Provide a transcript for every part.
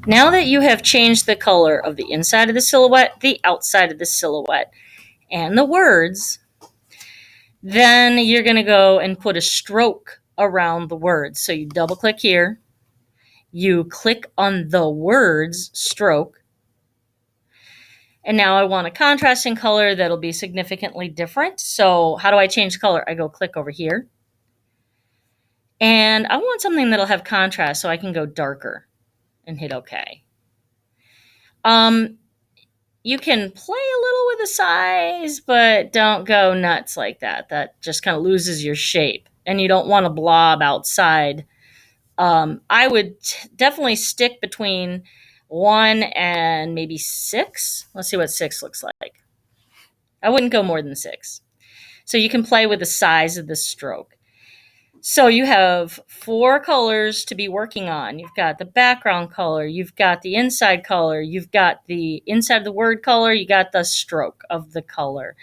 Now that you have changed the color of the inside of the silhouette, the outside of the silhouette, and the words, then you're going to go and put a stroke around the words. So you double click here, you click on the words stroke, and now I want a contrasting color that'll be significantly different. So how do I change color? I go click over here, and I want something that'll have contrast, so I can go darker and hit OK. You can play a little with the size, but don't go nuts like that. That just kind of loses your shape, and you don't want a blob outside. I would definitely stick between 1 and maybe 6. Let's see what 6 looks like. I wouldn't go more than 6. So you can play with the size of the stroke. So you have 4 colors to be working on. You've got the background color, you've got the inside color, you've got the inside of the word color, you got the stroke of the color.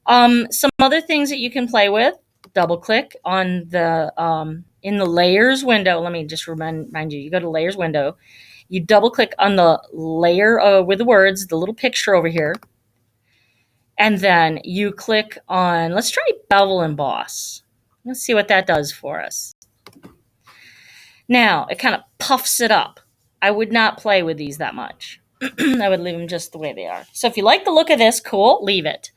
Some other things that you can play with, double click on the in the layers window. Let me just remind you, you go to layers window, you double click on the layer with the words, the little picture over here, and then you click on, let's try bevel emboss. Let's see what that does for us. Now, it kind of puffs it up. I would not play with these that much. I would leave them just the way they are. So if you like the look of this, cool, leave it.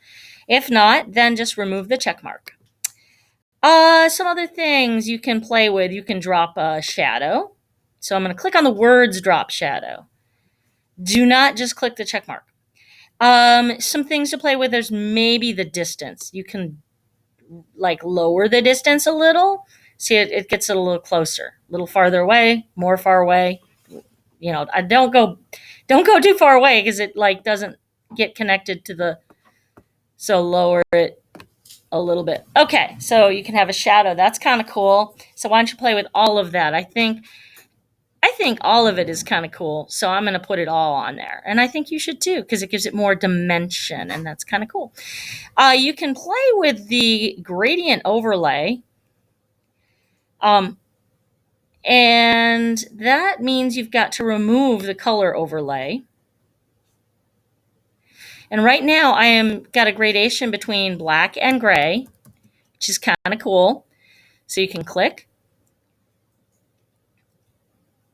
If not, then just remove the check mark. Some other things you can play with. You can drop a shadow. So I'm going to click on the words drop shadow. Do not just click the check mark. Some things to play with, there's maybe the distance. You can like lower the distance a little. See, it gets it a little closer, a little farther away, more far away. You know, I don't go too far away because it like doesn't get connected to the. So lower it a little bit. Okay, so you can have a shadow. That's kind of cool. So why don't you play with all of that? I think all of it is kind of cool. So I'm going to put it all on there, and I think you should too because it gives it more dimension, and that's kind of cool. You can play with the gradient overlay. And that means you've got to remove the color overlay. And right now I am got a gradation between black and gray, which is kind of cool. So you can click.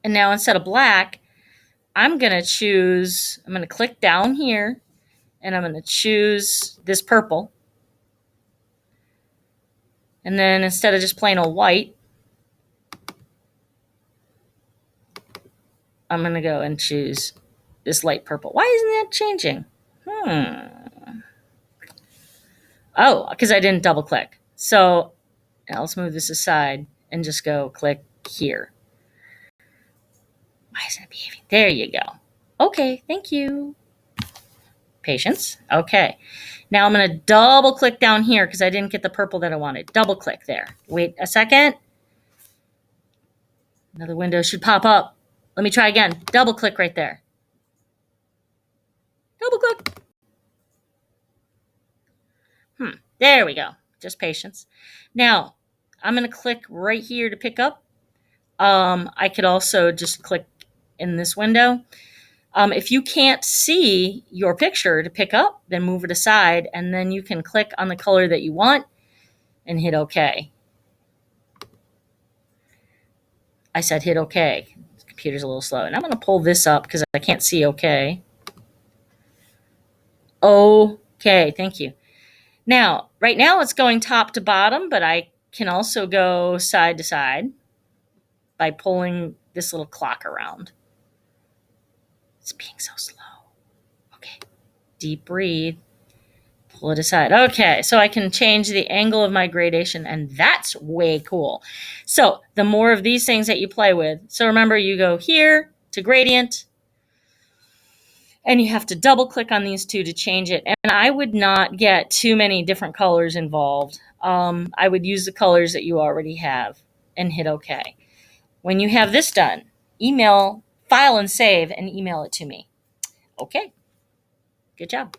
And now instead of black, I'm going to click down here and I'm going to choose this purple. And then instead of just plain old white, I'm going to go and choose this light purple. Why isn't that changing? Oh, because I didn't double click. So now let's move this aside and just go click here. Why isn't it behaving? There you go. Okay, thank you. Patience. Okay. Now I'm going to double click down here because I didn't get the purple that I wanted. Double click there. Wait a second. Another window should pop up. Let me try again. Double click right there. Double click. There we go. Just patience. Now I'm going to click right here to pick up. I could also just click in this window. If you can't see your picture to pick up, then move it aside, and then you can click on the color that you want and hit OK. I said hit OK. The computer's a little slow. And I'm going to pull this up because I can't see OK. OK, thank you. Now, right now it's going top to bottom, but I can also go side to side by pulling this little clock around. It's being so slow. Okay, deep breathe. Pull it aside. Okay, so I can change the angle of my gradation, and that's way cool. So the more of these things that you play with, so remember you go here to gradient, and you have to double click on these two to change it. And I would not get too many different colors involved. I would use the colors that you already have and hit OK. When you have this done, file and save and email it to me. Okay, good job.